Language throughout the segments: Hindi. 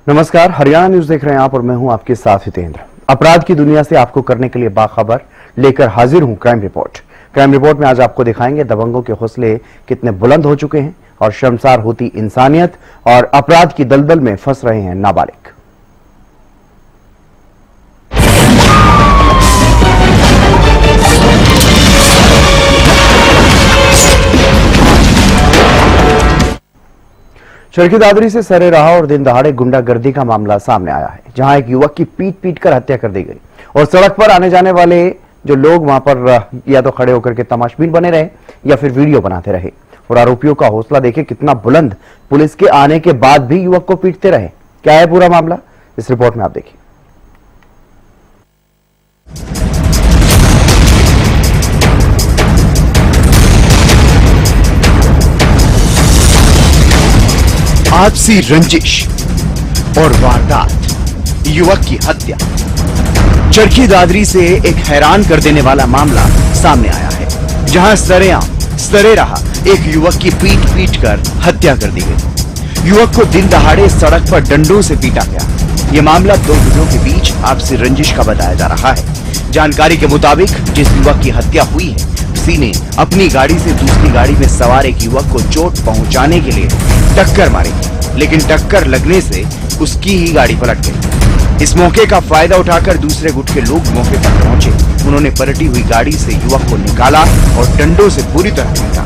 नमस्कार, हरियाणा न्यूज देख रहे हैं आप और मैं हूं आपके साथ हितेंद्र। अपराध की दुनिया से आपको करने के लिए बाखबर लेकर हाजिर हूं क्राइम रिपोर्ट। क्राइम रिपोर्ट में आज आपको दिखाएंगे दबंगों के हौसले कितने बुलंद हो चुके हैं और शर्मसार होती इंसानियत और अपराध की दलदल में फंस रहे हैं नाबालिग। चरखी दादरी से सरे रहा और दिन दहाड़े गुंडागर्दी का मामला सामने आया है, जहां एक युवक की पीट कर हत्या कर दी गई और सड़क पर आने जाने वाले जो लोग वहां पर या तो खड़े होकर के तमाशबीन बने रहे या फिर वीडियो बनाते रहे। और आरोपियों का हौसला देखे कितना बुलंद, पुलिस के आने के बाद भी युवक को पीटते रहे। क्या है पूरा मामला, इस रिपोर्ट में आप देखिए। आपसी रंजिश और वारदात, युवक की हत्या। चरखी दादरी से एक हैरान कर देने वाला मामला सामने आया है, जहां सरे रहा एक युवक की पीट कर हत्या कर दी गई। युवक को दिन दहाड़े सड़क पर डंडों से पीटा गया। यह मामला दो गुटों के बीच आपसी रंजिश का बताया जा रहा है। जानकारी के मुताबिक जिस युवक की हत्या हुई है, उसी ने अपनी गाड़ी से दूसरी गाड़ी में सवार एक युवक को चोट पहुंचाने के लिए टक्कर मारी, लेकिन टक्कर लगने से उसकी ही गाड़ी पलट गई। इस मौके का फायदा उठाकर दूसरे गुट के लोग मौके पर पहुंचे। उन्होंने पलटी हुई गाड़ी से युवक को निकाला और डंडों से बुरी तरह पीटा।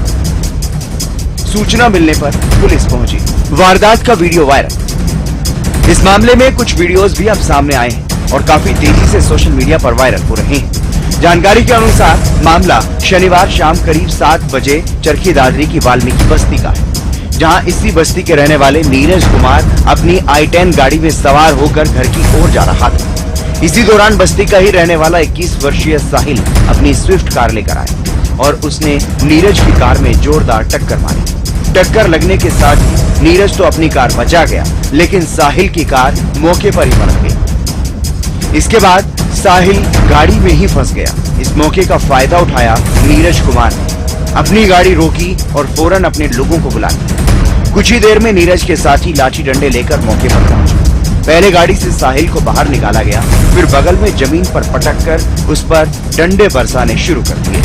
सूचना मिलने पर पुलिस पहुंची। वारदात का वीडियो वायरल। इस मामले में कुछ वीडियोस भी अब सामने आए हैं और काफी तेजी से सोशल मीडिया पर वायरल हो रहे हैं। जानकारी के अनुसार मामला शनिवार शाम करीब 7 बजे चरखी दादरी की वाल्मीकि बस्ती का है, जहां इसी बस्ती के रहने वाले नीरज कुमार अपनी i10 गाड़ी में सवार होकर घर की ओर जा रहा था। इसी दौरान बस्ती का ही रहने वाला 21 वर्षीय साहिल अपनी स्विफ्ट कार लेकर आया और उसने नीरज की कार में जोरदार टक्कर मारी। टक्कर लगने के साथ ही नीरज तो अपनी कार बचा गया, लेकिन साहिल की कार मौके पर ही पलट गई। इसके बाद साहिल गाड़ी में ही फंस गया। इस मौके का फायदा उठाया नीरज कुमार ने अपनी गाड़ी रोकी और फौरन अपने लोगों को बुला लिया। कुछ ही देर में नीरज के साथी लाठी डंडे लेकर मौके पर पहुंचे। पहले गाड़ी से साहिल को बाहर निकाला गया, फिर बगल में जमीन पर पटक कर उस पर डंडे बरसाने शुरू कर दिए।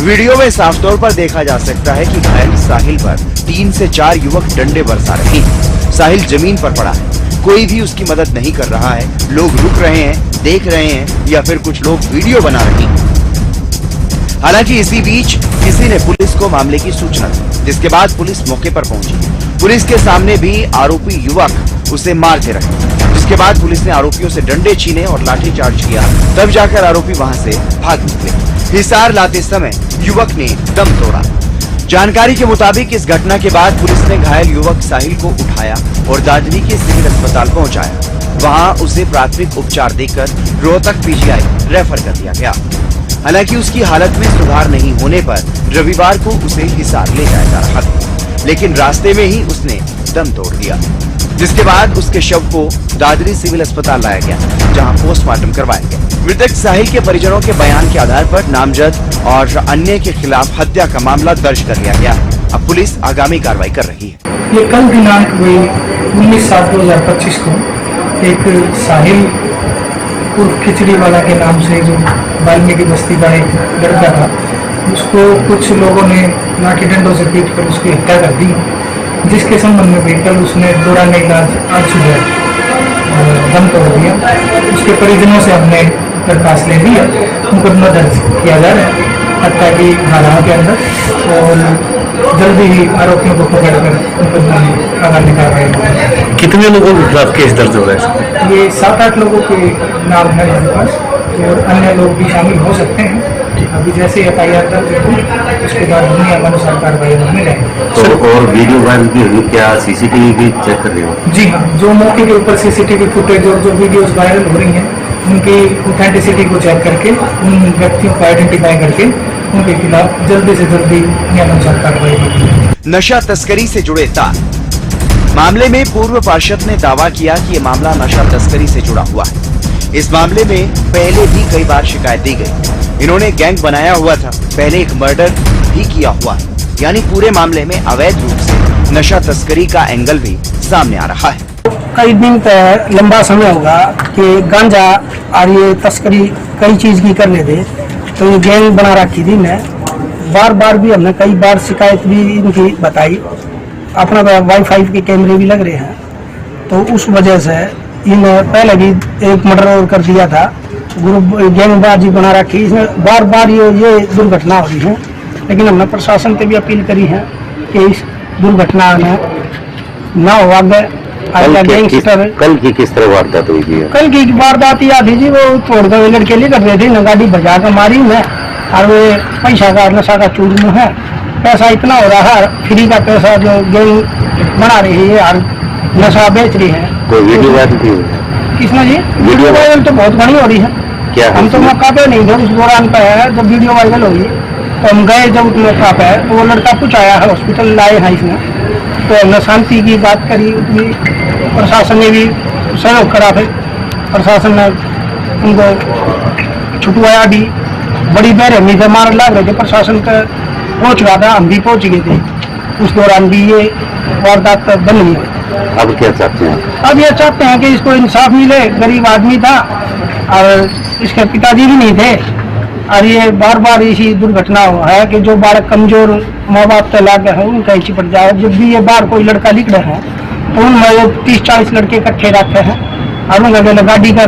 वीडियो में साफ तौर पर देखा जा सकता है कि घायल साहिल पर 3 से 4 युवक डंडे बरसा रहे हैं। साहिल जमीन पर पड़ा है, कोई भी उसकी मदद नहीं कर रहा है। लोग रुक रहे हैं, देख रहे हैं या फिर कुछ लोग वीडियो बना रहे हैं। हालांकि इसी बीच किसी ने पुलिस को मामले की सूचना दी, जिसके बाद पुलिस मौके पर पहुंची। पुलिस के सामने भी आरोपी युवक उसे मारते रहे, जिसके बाद पुलिस ने आरोपियों से डंडे छीने और लाठीचार्ज किया। तब जाकर आरोपी वहां से भाग निकले। हिसार लाते समय युवक ने दम तोड़ा। जानकारी के मुताबिक इस घटना के बाद पुलिस ने घायल युवक साहिल को उठाया और दादरी के सिविल अस्पताल पहुंचाया। वहां उसे प्राथमिक उपचार देकर रोहतक पीजीआई रेफर कर दिया गया। हालांकि उसकी हालत में सुधार नहीं होने पर रविवार को उसे हिसार ले जाया जा रहा था, लेकिन रास्ते में ही उसने दम तोड़ दिया, जिसके बाद उसके शव को दादरी सिविल अस्पताल लाया गया, जहां पोस्टमार्टम करवाया गया। मृतक साहिल के परिजनों के बयान के आधार पर नामजद और अन्य के खिलाफ हत्या का मामला दर्ज कर लिया गया। अब पुलिस आगामी कार्रवाई कर रही है। ये कल दिनांक हुई 19/7/2025 को एक साहिल उर्फ खिचड़ी वाला के नाम से जो वाल्मीकि बस्ती का एक लड़का था, उसको कुछ लोगों ने लाठी डंडों से पीट कर उसकी हत्या कर दी, जिसके संबंध में भी कल उसने दौरान इलाज आज सुबह दम तोड़ दिया। उसके परिजनों से हमने दरखास्त ले ली है, मुकदमा दर्ज किया जा रहा है हत्या की धारा के अंदर और जल्दी ही आरोपियों को पकड़कर मुकदमा में आगामी कार्रवाई। कितने लोगों के खिलाफ केस दर्ज हो रहा है? ये 7-8 लोगों के नाम है हमारे पास और अन्य लोग भी शामिल हो सकते हैं। अभी जैसे FIR दर्ज होगी उसके बाद दुनिया के अनुसार कार्रवाई होने लगेगी। तो और वीडियो वायरल भी हुई, क्या CCTV भी चेक कर रही हो? जी हाँ, जो मौके के ऊपर CCTV फुटेज और जो वीडियोस वायरल हो रही हैं, उनकी ऑथेंटिसिटी को चेक करके उन व्यक्तियों को आइडेंटिफाई करके उनके खिलाफ जल्दी से जल्दी नियमानुसार कार्रवाई होगी। नशा तस्करी से जुड़े तार मामले में पूर्व पार्षद ने दावा किया कि ये मामला नशा तस्करी से जुड़ा हुआ है। इस मामले में पहले भी कई बार शिकायत दी गई। इन्होंने गैंग बनाया हुआ था, पहले एक मर्डर भी किया हुआ है, यानी पूरे मामले में अवैध रूप से नशा तस्करी का एंगल भी सामने आ रहा है। कई दिन तक लंबा समय होगा कि गांजा और ये तस्करी कई चीज की कर रहे थे, तो ये गैंग बना रखी थी। मैं बार बार भी हमने कई बार शिकायत भी इनकी बताई। अपना वाईफाई के कैमरे भी लग रहे हैं, तो उस वजह से इन पहले भी एक मर्डर और कर दिया था। ग्रुप गैंगबाजी बना रखी, इसमें बार बार ये दुर्घटना हो रही है। लेकिन हमने प्रशासन से भी अपील करी है कि इस दुर्घटना में ना हो आगे। कल की किस तरह वारदात हुई थी? कल की वारदात याद है जी, वो तोड़ गए लड़के लिए कर रहे थे ना, गाड़ी भजा कर मारी मैं, और वो पैसा का नशा का चूर में है। पैसा इतना हो रहा है, फ्री का पैसा जो गैंग बना रही है और नशा बेच रही है। कोई वीडियो वायरल थी? किसने जी? वीडियो वायरल तो बहुत बड़ी हो रही है। क्या हम तो मौका पे नहीं थे उस दौरान पे है जब वीडियो वायरल हुई, तो हम गए जब मौका पे, तो वो लड़का कुछ आया है, हॉस्पिटल लाए हैं इसमें। तो हमने शांति की बात करी, प्रशासन ने भी सहयोग करा। फिर प्रशासन ने उनको छुटवाया भी। बड़ी बेरहमी से मार लाग रहे थे, प्रशासन का पहुंच रहा था, हम भी पहुंच गए थे। उस दौरान भी ये वारदात बन गई। अब क्या चाहते हैं? अब ये चाहते हैं कि इसको इंसाफ मिले। गरीब आदमी था और इसके पिताजी भी नहीं थे, और ये बार बार इसी दुर्घटना हुआ है कि जो बालक कमजोर माँ बाप से लागे हैं उनका ही चिपट जाए। जब भी ये बाहर कोई लड़का लिख रहे हैं तो उनमें 30-40 लड़के इकट्ठे रहते हैं, और उनका गाड़ी का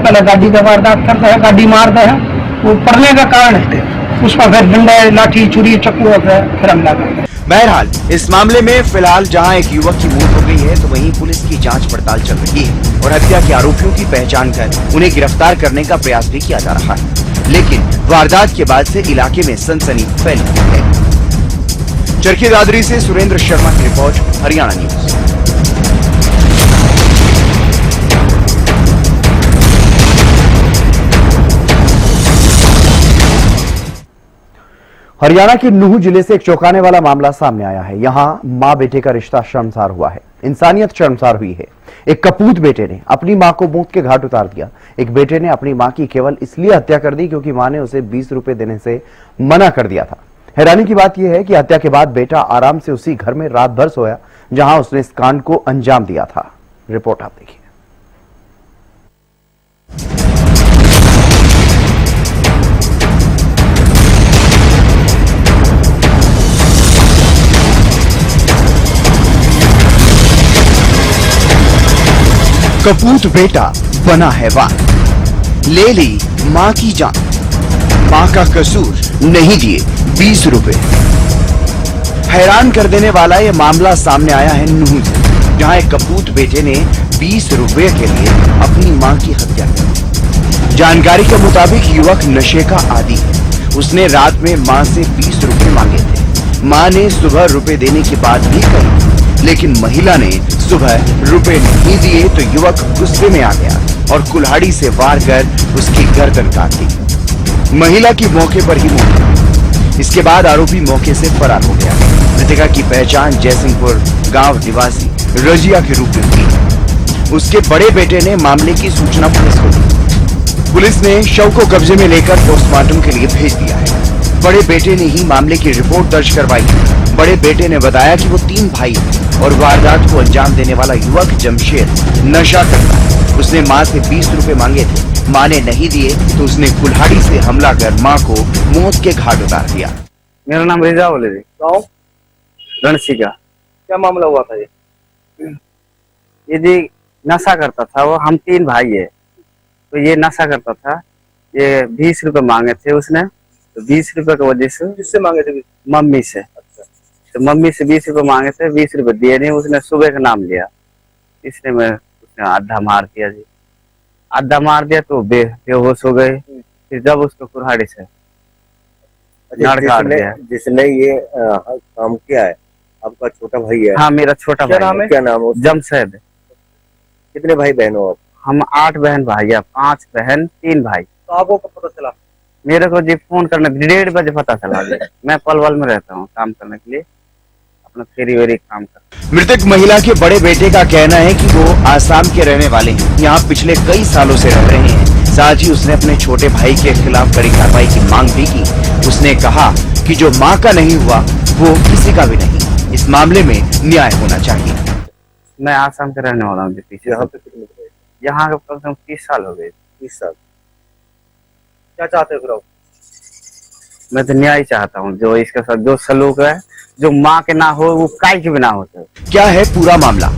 वारदात करते हैं, गाड़ी मारते हैं। वो पढ़ने का कारण है, उसका फिर डंडा लाठी छुरी चक्कू फिर हमला करते हैं। बहरहाल इस मामले में फिलहाल जहां एक युवक की मौत हो गई है, तो वहीं पुलिस की जांच पड़ताल चल रही है और हत्या के आरोपियों की पहचान कर उन्हें गिरफ्तार करने का प्रयास भी किया जा रहा है। लेकिन वारदात के बाद से इलाके में सनसनी फैल गई है। चरखी दादरी से सुरेंद्र शर्मा की रिपोर्ट, हरियाणा न्यूज। हरियाणा के नूह जिले से एक चौंकाने वाला मामला सामने आया है। यहां मां बेटे का रिश्ता शर्मसार हुआ है, इंसानियत शर्मसार हुई है। एक कपूत बेटे ने अपनी मां को मौत के घाट उतार दिया। एक बेटे ने अपनी मां की केवल इसलिए हत्या कर दी क्योंकि मां ने उसे 20 रुपए देने से मना कर दिया था। हैरानी की बात यह है कि हत्या के बाद बेटा आराम से उसी घर में रात भर सोया जहां उसने इस कांड को अंजाम दिया था। रिपोर्ट आप देखिए। कपूत बेटा बना हैवान, ले ली मां की जान, मां का कसूर नहीं दिए 20 रुपए। हैरान कर देने वाला यह मामला सामने आया है नूह से, जहां एक कपूत बेटे ने 20 रुपए के लिए अपनी मां की हत्या की। जानकारी के मुताबिक युवक नशे का आदी है। उसने रात में मां से 20 रुपए मांगे थे। मां ने सुबह रुपए देने की बात भी कही, लेकिन महिला ने सुबह रुपए नहीं दिए तो युवक गुस्से में आ गया और कुल्हाड़ी से वार कर उसकी गर्दन काट दी। महिला की मौके पर ही मौत हुई। इसके बाद आरोपी मौके से फरार हो गया। मृतका की पहचान जयसिंहपुर गांव निवासी रजिया के रूप में हुई। उसके बड़े बेटे ने मामले की सूचना पुलिस को दी। पुलिस ने शव को कब्जे में लेकर पोस्टमार्टम के लिए भेज दिया है। बड़े बेटे ने ही मामले की रिपोर्ट दर्ज करवाई। बड़े बेटे ने बताया कि वो 3 भाई हैं और वारदात को अंजाम देने वाला युवक जमशेद नशा करता है। उसने मां से 20 रुपए मांगे थे, मां ने नहीं दिए तो उसने कुल्हाड़ी से हमला कर मां को मौत के घाट उतार दिया। मेरा नाम रिजा बोले जी, गाँव रणसी का। क्या मामला हुआ था ये जी नशा करता था वो। हम 3 भाई है, तो ये नशा करता था। ये 20 रुपए मांगे थे उसने, तो 20 रुपए की वजह से। किससे मांगे थे? मम्मी से। तो मम्मी से 20 रुपए मांगे थे, 20 रुपए दिए नहीं। उसने सुबह का नाम लिया, इसने उसने आधा मार दिया जी। आधा मार दिया तो बेहोश हो गए। फिर जब उसको कुल्हाड़ी से जिसने ये काम किया है आपका छोटा भाई है? हाँ, मेरा छोटा भाई है। क्या नाम है? जमशेद। कितने भाई बहन हो आप? हम 8 बहन भाई है, 5 बहन 3 भाई। तो आपको कब पता चला? मेरे को जी फोन करने 1:30 बजे पता चला। मैं पलवल में रहता हूँ काम करने के लिए, अपना फेरी वेरी काम करता। मृतक महिला के बड़े बेटे का कहना है कि वो आसाम के रहने वाले हैं, यहाँ पिछले कई सालों से रह रहे हैं। साथ ही उसने अपने छोटे भाई के खिलाफ कड़ी कार्रवाई की मांग भी की। उसने कहा कि जो मां का नहीं हुआ वो किसी का भी नहीं। इस मामले में न्याय होना चाहिए। मैं आसाम का रहने वाला हूँ जी, पीछे यहाँ पे कितने रहे? यहाँ का कम से कम 30 साल हो गए। 30 साल। क्या चाहते हो फिर आप? मैं तो न्याय चाहता हूँ, जो इसके साथ जो सलूक है, जो माँ के ना हो वो काय के भी ना हो सके। क्या है पूरा मामला?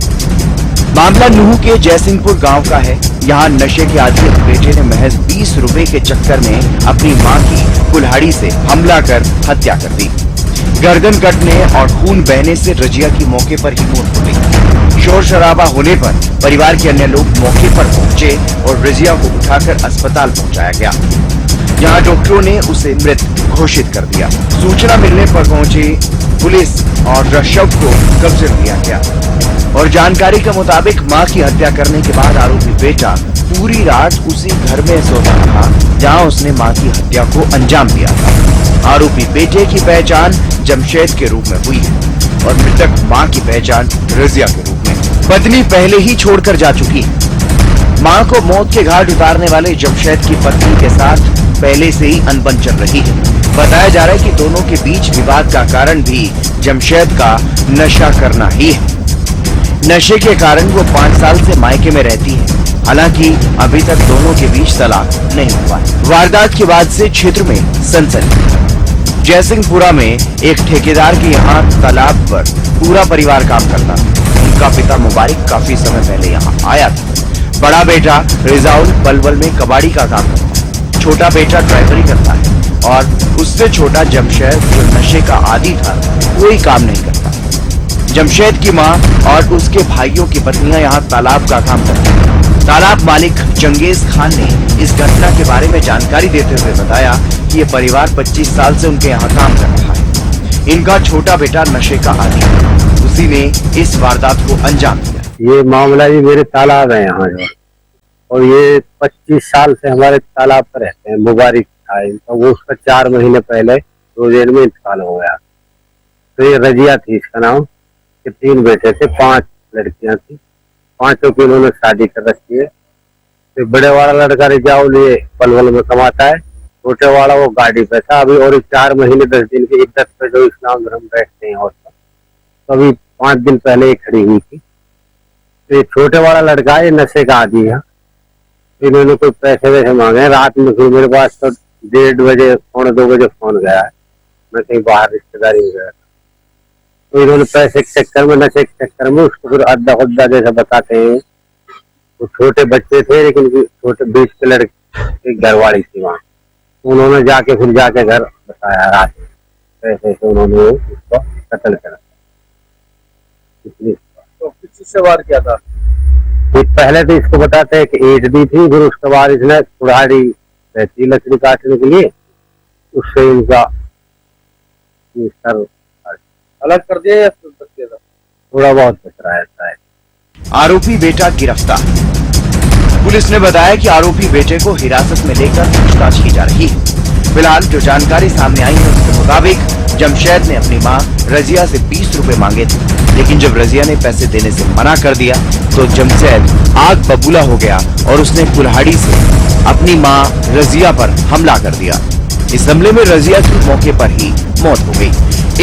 मामला नूह के जयसिंहपुर गांव का है। यहाँ नशे के आदी बेटे ने महज 20 रुपए के चक्कर में अपनी मां की कुल्हाड़ी से हमला कर हत्या कर दी। गर्दन कटने और खून बहने से रजिया की मौके पर ही मौत हो गई। शोर शराबा होने पर परिवार के अन्य लोग मौके पर पहुंचे और रजिया को उठाकर अस्पताल पहुंचाया गया। यहाँ डॉक्टरों ने उसे मृत घोषित कर दिया। सूचना मिलने पर पहुंची पुलिस और शव को कब्जे में लिया गया और जानकारी के मुताबिक मां की हत्या करने के बाद आरोपी बेटा पूरी रात उसी घर में सोता रहा जहां उसने मां की हत्या को अंजाम दिया था। आरोपी बेटे की पहचान जमशेद के रूप में हुई है और मृतक मां की पहचान रजिया के रूप में। पत्नी पहले ही छोड़कर जा चुकी है। मां को मौत के घाट उतारने वाले जमशेद की पत्नी के साथ पहले से ही अनबन चल रही है। बताया जा रहा है कि दोनों के बीच विवाद का कारण भी जमशेद का नशा करना ही है। नशे के कारण वो 5 साल से मायके में रहती है। हालांकि अभी तक दोनों के बीच तलाक नहीं हुआ है। वारदात के बाद से क्षेत्र में सनसनी। जयसिंहपुरा में एक ठेकेदार के यहाँ तालाब पर पूरा परिवार काम करता था। उनका पिता मुबारक काफी समय पहले यहाँ आया था। बड़ा बेटा रिजाउल पलवल में कबाड़ी का काम करता है। छोटा बेटा ड्राइवरी करता है और उससे छोटा जमशेद जो नशे का आदी था कोई काम नहीं करता। जमशेद की मां और उसके भाइयों की पत्नियां यहाँ तालाब का काम करती हैं। तालाब मालिक चंगेज खान ने इस घटना के बारे में जानकारी देते हुए बताया कि ये परिवार 25 साल से उनके यहाँ काम कर रहा है। इनका छोटा बेटा नशे का आदी है। उसी ने इस वारदात को अंजाम दिया। ये मामला जी मेरे तालाब है यहाँ जो, और ये 25 साल से हमारे तालाब पर रहते हैं। मुबारक था इनका, वो उसका 4 महीने पहले रोजेन में इंतकाल हो गया। तो ये रजिया थी इसका नाम। के 3 बेटे थे, 5 लड़कियां थी। 5 की उन्होंने शादी कर रखी है। तो बड़े वाला लड़का रिजाउल ये पलवल में कमाता है, छोटे वाला वो गाड़ी पे था अभी। और 4 महीने 10 दिन की इद्दत पे जो इस्लाम धर्म बैठते हैं और तो अभी 5 दिन पहले ही खड़ी हुई थी। तो ये छोटे वाला लड़का ये नशे का आदी है। इन्होंने कोई पैसे वैसे मांगे। रात में फिर मेरे पास तो 1:30 बजे 1:45 बजे फोन गया है। मैं कहीं बाहर रिश्तेदारी में गया। तो इन्होंने पैसे के चक्कर में, नशे के चक्कर में उसको फिर अद्दा खुद्दा जैसा बताते हैं। तो छोटे बच्चे थे लेकिन छोटे बीच के लड़के घर वाली थी वहाँ। उन्होंने जाके घर बताया रात में पैसे से उन्होंने उसको कत्ल करा। तो किस चीज से वार किया था? पहले तो इसको बताते हैं कि ईंट दी थी, फिर उसके बाद इसने कुल्हाड़ी रहती लकड़ी काटने के लिए, उससे इनका सर अलग कर दिया या थोड़ा बहुत बच रहा है। आरोपी बेटा गिरफ्तार। पुलिस ने बताया कि आरोपी बेटे को हिरासत में लेकर पूछताछ की जा रही है। फिलहाल जो जानकारी सामने आई है उसके मुताबिक जमशेद ने अपनी मां रजिया से 20 रुपए मांगे थे, लेकिन जब रजिया ने पैसे देने से मना कर दिया तो जमशेद आग बबूला हो गया और उसने कुल्हाड़ी से अपनी मां रजिया पर हमला कर दिया। इस हमले में रजिया की मौके पर ही मौत हो गई।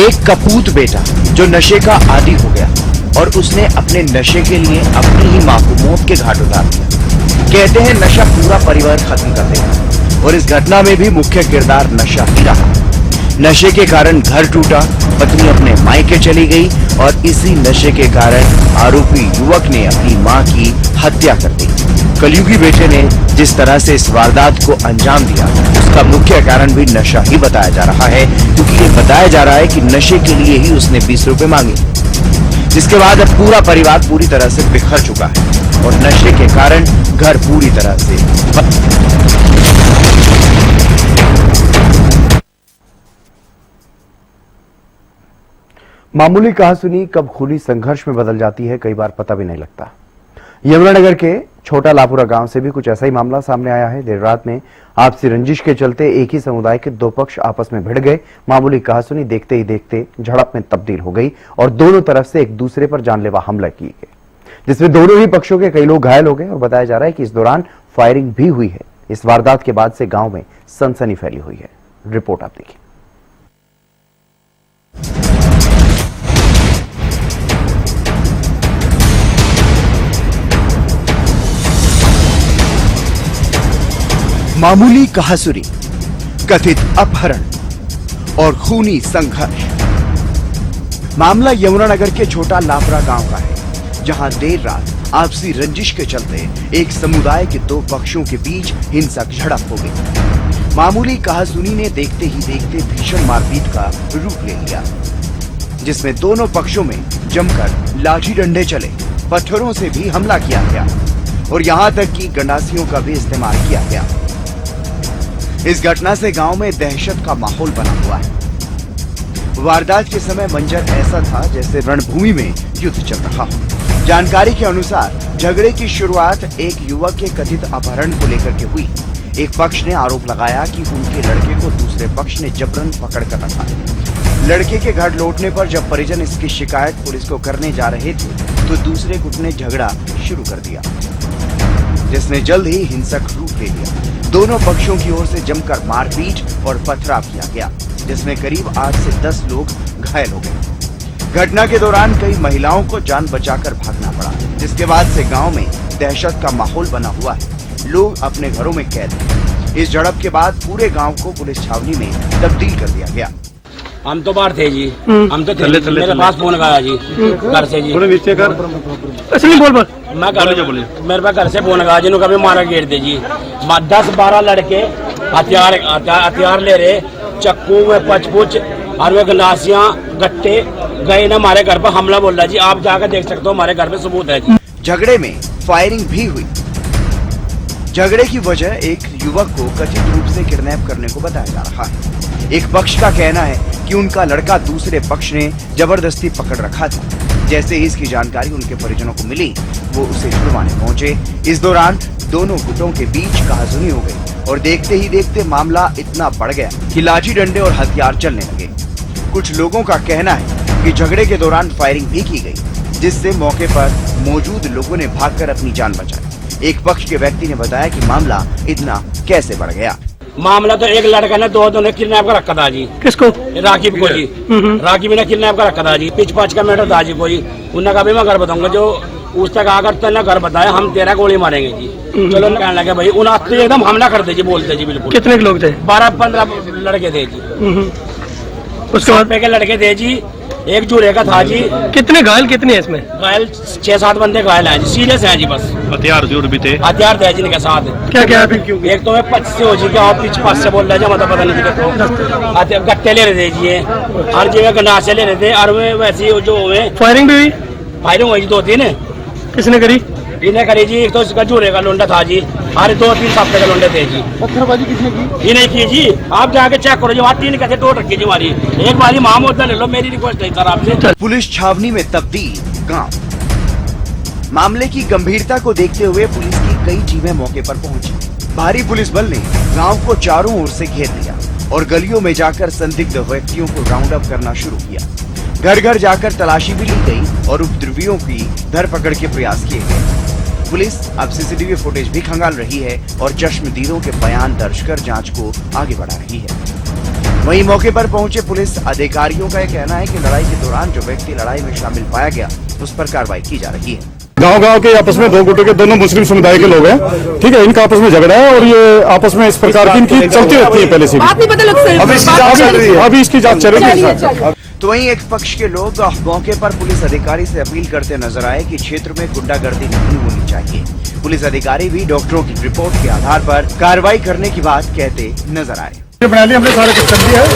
एक कपूत बेटा जो नशे का आदी हो गया और उसने अपने नशे के लिए अपनी ही मां को मौत के घाट उतार दिया। कहते हैं नशा पूरा परिवार खत्म कर देगा और इस घटना में भी मुख्य किरदार नशा ही रहा। नशे के कारण घर टूटा, पत्नी अपने मायके चली गई और इसी नशे के कारण आरोपी युवक ने अपनी मां की हत्या कर दी। कलयुगी बेटे ने जिस तरह से इस वारदात को अंजाम दिया उसका मुख्य कारण भी नशा ही बताया जा रहा है, क्योंकि ये बताया जा रहा है कि नशे के लिए ही उसने 20 रुपए मांगे, जिसके बाद अब पूरा परिवार पूरी तरह से बिखर चुका है और नशे के कारण घर पूरी तरह से मामूली कहासुनी कब खूनी संघर्ष में बदल जाती है कई बार पता भी नहीं लगता। यमुनानगर के छोटा लापुरा गांव से भी कुछ ऐसा ही मामला सामने आया है। देर रात में आपसी रंजिश के चलते एक ही समुदाय के 2 पक्ष आपस में भिड़ गए। मामूली कहासुनी देखते ही देखते झड़प में तब्दील हो गई और दोनों तरफ से एक दूसरे पर जानलेवा हमला किए गए, जिसमें दोनों ही पक्षों के कई लोग घायल हो गए और बताया जा रहा है कि इस दौरान फायरिंग भी हुई है। इस वारदात के बाद से गांव में सनसनी फैली हुई है। रिपोर्ट आप देखिए। मामूली कहासुनी, कथित अपहरण और खूनी संघर्ष। मामला यमुनानगर के छोटा लापरा गांव का है, जहां देर रात आपसी रंजिश के चलते एक समुदाय के दो पक्षों के बीच हिंसक झड़प हो गई। मामूली कहासुनी ने देखते ही देखते भीषण मारपीट का रूप ले लिया, जिसमें दोनों पक्षों में जमकर लाठी डंडे चले, पत्थरों से भी हमला किया गया और यहां तक कि गंडासियों का भी इस्तेमाल किया गया। इस घटना से गांव में दहशत का माहौल बना हुआ है। वारदात के समय मंजर ऐसा था जैसे रणभूमि में युद्ध चल रहा हो। जानकारी के अनुसार झगड़े की शुरुआत एक युवक के कथित अपहरण को लेकर के हुई। एक पक्ष ने आरोप लगाया कि उनके लड़के को दूसरे पक्ष ने जबरन पकड़ कर रखा। लड़के के घर लौटने पर जब परिजन इसकी शिकायत पुलिस को करने जा रहे थे तो दूसरे गुट ने झगड़ा शुरू कर दिया, जिसने जल्द ही हिंसक रूप ले लिया। दोनों पक्षों की ओर से जमकर मारपीट और पथराव किया गया, जिसमें करीब 8 से 10 लोग घायल हो गए। घटना के दौरान कई महिलाओं को जान बचाकर भागना पड़ा, जिसके बाद से गांव में दहशत का माहौल बना हुआ है। लोग अपने घरों में कैद हैं। इस झड़प के बाद पूरे गांव को पुलिस छावनी में तब्दील कर दिया गया। हम तो बाहर थे जी, हम तो थे, मेरे पास फोन आया जी घर से जी। नीचे कर असली बोल बोल मैं मेरे पास घर से फोन आया जिन्हों कभी मारा घेर दे जी। 10-12 लड़के हथियार ले रहे, चक्कू में पचपुच और वे गंडासियां गट्टे गए ना हमारे घर पर हमला बोल रहा जी। आप जाकर देख सकते हो, हमारे घर में सबूत है जी। झगड़े में फायरिंग भी हुई। झगड़े की वजह एक युवक को कथित रूप से किडनैप करने को बताया जा रहा है। एक पक्ष का कहना है कि उनका लड़का दूसरे पक्ष ने जबरदस्ती पकड़ रखा था। जैसे ही इसकी जानकारी उनके परिजनों को मिली, वो उसे छुड़वाने पहुंचे। इस दौरान दोनों गुटों के बीच कहासुनी हो गई और देखते ही देखते मामला इतना बढ़ गया कि लाठी डंडे और हथियार चलने लगे। कुछ लोगों का कहना है कि झगड़े के दौरान फायरिंग भी की गई, जिससे मौके पर मौजूद लोगों ने भागकर अपनी जान बचाई। एक पक्ष के व्यक्ति ने बताया कि मामला इतना कैसे बढ़ गया। मामला तो एक लड़का ने दो ने किडनैप कर रखा था जी। किसको? राकिब को जी। राकिब ने किडनैप कर रखा था जी। पिच पाच का मैटर था जी कोई। उन्होंने कहा मैं घर बताऊंगा, जो उस तक आकर तेना घर बताया हम तेरा गोली मारेंगे जी। चलो कहने लगे भाई उन एकदम हमला कर दे जी, बोलते जी बिल्कुल। कितने लोग थे? 12-15 लड़के थे जी। उसके बाद के लड़के थे जी, एक जूड़े का था जी। कितने घायल कितने इसमें? घायल 6-7 बंदे घायल हैं जी, सीरियस हैं जी। बस हथियार जोड़ भी थे, हथियार थे जिनके साथ। क्या क्या? एक तो मैं 25 से हो जी क्या, पीछे 5 से बोल रहा है, मतलब पता नहीं तो गट्टे ले रहे थे जी, हर जगह गंडासे ले रहे थे। और वे वैसे जो हुए फायरिंग भी हुई? फायरिंग हुई जी 2-3। किसने करी? इन्हें करी जी। एक तो इसका जूड़े का लोंडा था जी, हर 2-3 सप्ताह का लोंडे थे जी। पत्थरबाजी किसने की? इन्हें की जी। आप जाके चेक करो जी, वहाँ 3 कैसे तोड़ रखी जी हमारी। एक बारी मामूदा ले लो, मेरी रिक्वेस्ट है सर आपसे। पुलिस छावनी में तब्दील गांव। मामले की गंभीरता को देखते हुए पुलिस की कई टीमें मौके पर पहुंची। भारी पुलिस बल ने गांव को चारों ओर से घेर लिया और गलियों में जाकर संदिग्ध व्यक्तियों को राउंड अप करना शुरू किया। घर घर जाकर तलाशी भी ली गई और उपद्रवियों की धरपकड़ के प्रयास किए गए। पुलिस अब सीसीटीवी फुटेज भी खंगाल रही है और चश्मदीदों के बयान दर्ज कर जांच को आगे बढ़ा रही है। वहीं मौके पर पहुंचे पुलिस अधिकारियों का यह कहना है कि लड़ाई के दौरान जो व्यक्ति लड़ाई में शामिल पाया गया उस पर कार्रवाई की जा रही है। गांव के आपस में दो गुटों के दोनों मुस्लिम समुदाय के लोग हैं, ठीक है। इनका आपस में झगड़ा है और ये आपस में इस प्रकार की इनकी चलती रहती है पहले से भी। अभी इसकी जांच चल रही है, अभी इसकी जांच चल रही है। तो वहीं एक पक्ष के लोग मौके पर पुलिस अधिकारी से अपील करते नजर आए कि क्षेत्र में गुंडागर्दी नहीं होनी चाहिए। पुलिस अधिकारी भी डॉक्टरों की रिपोर्ट के आधार पर कार्रवाई करने की बात कहते नजर आए। बना लिया हमने, सारे कुछ कर दिया है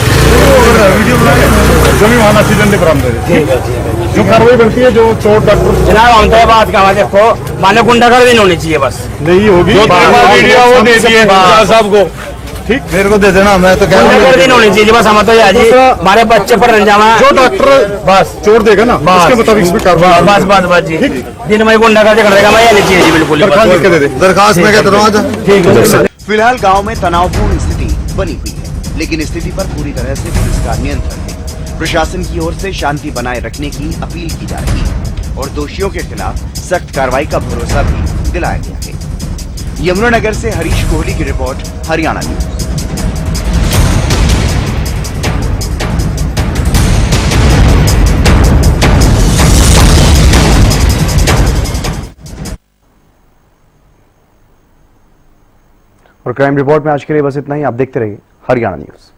और वीडियो बना के जो भी वहाँ एक्सीडेंट बरामद है, जो कार्रवाई बनती है, जो चोट डॉक्टर। जनाब हम तो बात का देखो, माने गुंडागर्दी नहीं होनी चाहिए, बस नहीं होगी। वीडियो वो दे दिए साहब को, ठीक मेरे को दे देना, मैं तो गुंडागर्दी नहीं होनी चाहिए, बस हम तो यार जी हमारे बच्चे पर रंजामा जो डॉक्टर बस चोट देगा ना उसके मुताबिक इसमें कार्रवाई। बस जी दिन में गुंडागर्दी करेगा, मैं ये नहीं चाहिए जी बिल्कुल। दरखास्त में क्या दरवाजा ठीक। फिलहाल गांव में तनावपूर्ण स्थिति बनी हुई है, लेकिन स्थिति पर पूरी तरह से पुलिस का नियंत्रण है। प्रशासन की ओर से शांति बनाए रखने की अपील की जा रही है और दोषियों के खिलाफ सख्त कार्रवाई का भरोसा भी दिलाया गया है। यमुनानगर से हरीश कोहली की रिपोर्ट, हरियाणा न्यूज। और क्राइम रिपोर्ट में आज के लिए बस इतना ही। आप देखते रहिए हरियाणा न्यूज।